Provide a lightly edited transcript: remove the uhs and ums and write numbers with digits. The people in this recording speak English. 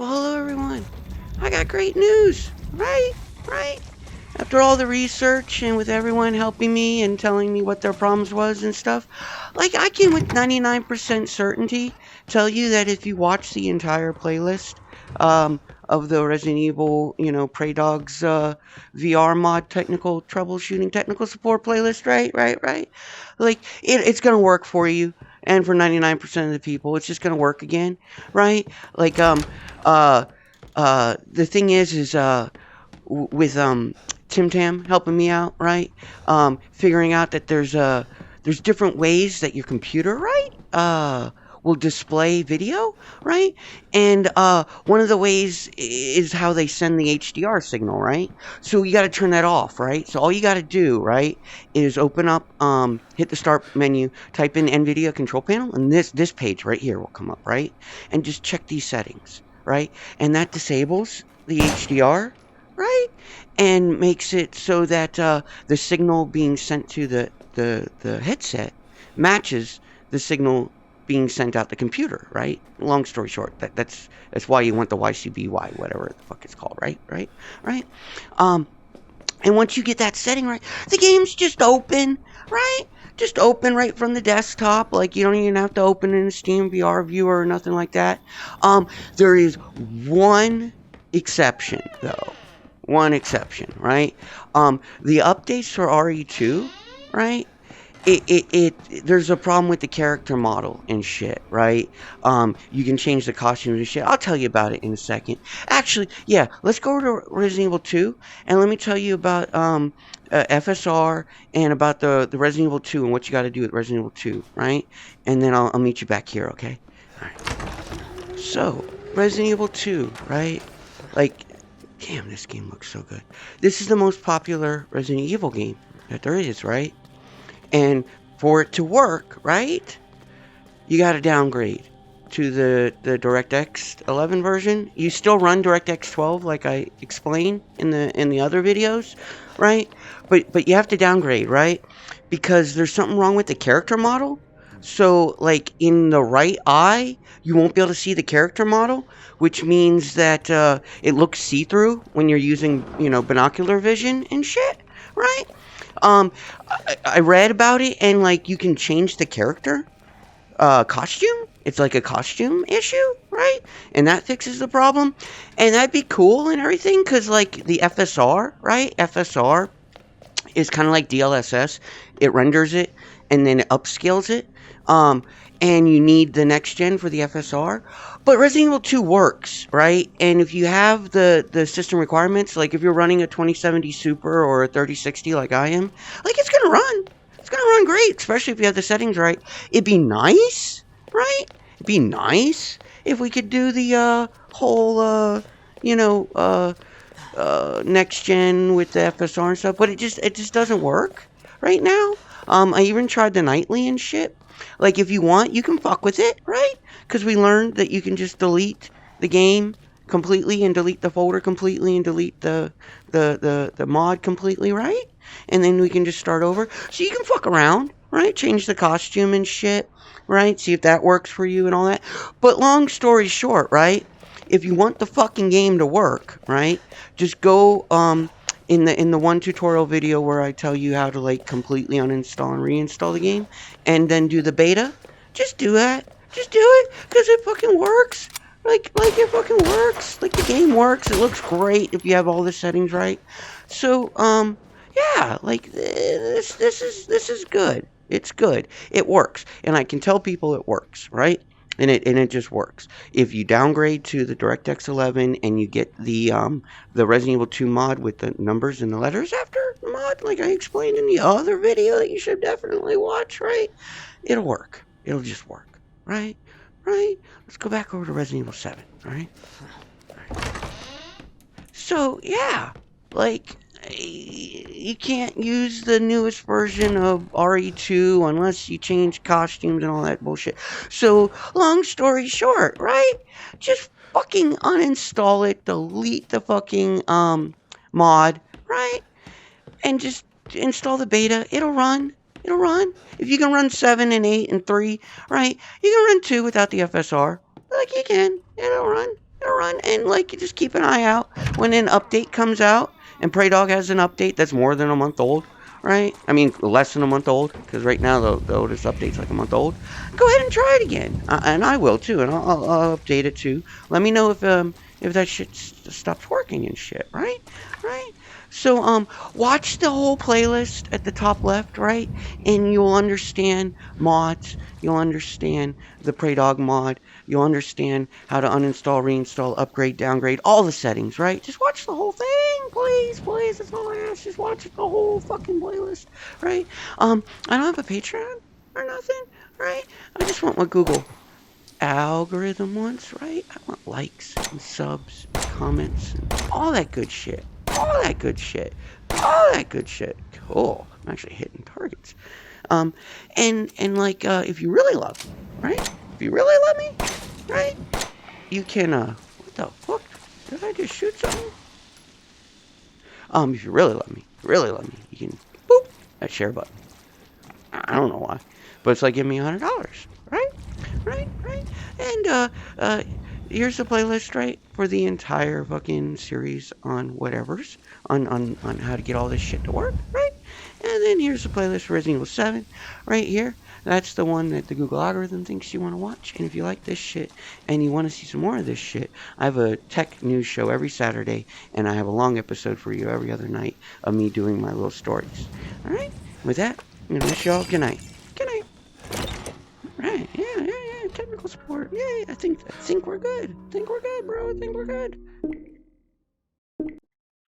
Well, hello everyone. I got great news, right? Right? After all the research and with everyone helping me and telling me what their problems was and stuff, like I can with 99% certainty tell you that if you watch the entire playlist of the Resident Evil, Prey Dogs VR mod technical troubleshooting technical support playlist, right? Like it's gonna work for you. And for 99% of the people, it's just gonna work again, right? Like uh the thing is with Tim Tam helping me out, right? Figuring out that there's different ways that your computer, right, will display video, right? And one of the ways is how they send the HDR signal, right? So you got to turn that off, right? So all you got to do, right, is open up, hit the start menu, type in NVIDIA control panel, and this page right here will come up, right? And just check these settings, right? And that disables the HDR, right? And makes it so that the signal being sent to the headset matches the signal being sent out the computer, right? Long story short, that's why you want the YCBY, whatever the fuck it's called, right? And once you get that setting right, the game's just open, right? Just open right from the desktop. Like you don't even have to open in a Steam VR viewer or nothing like that. There is one exception though. One exception, right? The updates for RE2, right? There's a problem with the character model and shit, right? You can change the costumes and shit. I'll tell you about it in a second. Actually, yeah, let's go to Resident Evil 2 and let me tell you about FSR and about the Resident Evil 2 and what you got to do with Resident Evil 2, right? And then I'll meet you back here, okay? All right. So, Resident Evil 2, right? Like, damn, this game looks so good. This is the most popular Resident Evil game that there is, right? And for it to work, right, you got to downgrade to the DirectX 11 version. You still run DirectX 12, like I explained in the other videos, right? But you have to downgrade, right? Because there's something wrong with the character model. So, like in the right eye, you won't be able to see the character model, which means that it looks see-through when you're using, binocular vision and shit, right? I read about it, and like you can change the character costume. It's like a costume issue, right? And that fixes the problem, and that'd be cool and everything, because like the FSR, right? FSR is kind of like DLSS. It renders it and then it upscales it. And you need the next gen for the FSR. But Resident Evil 2 works, right? And if you have the system requirements, like if you're running a 2070 Super or a 3060 like I am, like it's gonna run. It's gonna run great, especially if you have the settings right. It'd be nice, right? It'd be nice if we could do the whole, next gen with the FSR and stuff. But it just doesn't work right now. I even tried the nightly and shit. Like, if you want, you can fuck with it, right? Because we learned that you can just delete the game completely and delete the folder completely and delete the mod completely, right? And then we can just start over. So you can fuck around, right? Change the costume and shit, right? See if that works for you and all that. But long story short, right? If you want the fucking game to work, right? Just go, in the one tutorial video where I tell you how to like completely uninstall and reinstall the game and then do the beta, just do that. Just do it because it fucking works. Like it fucking works. Like the game works. It looks great if you have all the settings right. So yeah, like this is good. It's good. It works, and I can tell people it works, right? And it just works. If you downgrade to the DirectX 11 and you get the Resident Evil 2 mod with the numbers and the letters after the mod, like I explained in the other video that you should definitely watch, right? It'll work. It'll just work, right? Right? Let's go back over to Resident Evil 7, all right? So, yeah, like, you can't use the newest version of RE2 unless you change costumes and all that bullshit. So, long story short, right? Just fucking uninstall it, delete the fucking mod, right? And just install the beta. It'll run. It'll run. If you can run 7 and 8 and 3, right? You can run 2 without the FSR. Like you can. It'll run. It'll run, and like, you just keep an eye out when an update comes out, and Prey Dog has an update that's more than a month old, right? I mean, less than a month old, because right now the oldest update's like a month old. Go ahead and try it again, and I will too, and I'll update it too. Let me know if that shit stops working and shit, right? Right? So watch the whole playlist at the top left, right? And you'll understand mods. You'll understand the Prey Dog mod. You'll understand how to uninstall, reinstall, upgrade, downgrade, all the settings, right? Just watch the whole thing, please, please. That's all I ask. Just watch the whole fucking playlist, right? I don't have a Patreon or nothing, right? I just want what Google algorithm wants, right? I want likes and subs, and comments, and all that good shit. All that good shit. All that good shit. Cool. I'm actually hitting targets. And like, if you really love me, right? If you really love me, right? You can, what the fuck? Did I just shoot something? If you really love me, you can boop that share button. I don't know why, but it's like, give me $100, right? Right? And, here's the playlist, right? For the entire fucking series on whatever's, on how to get all this shit to work, right? And then here's the playlist for Resident Evil 7, right here. That's the one that the Google algorithm thinks you want to watch. And if you like this shit and you want to see some more of this shit, I have a tech news show every Saturday, and I have a long episode for you every other night of me doing my little stories. All right? With that, I'm going to wish y'all good night. Good night. Right, yeah, technical support. Yeah, I think we're good. I think we're good, bro. I think we're good.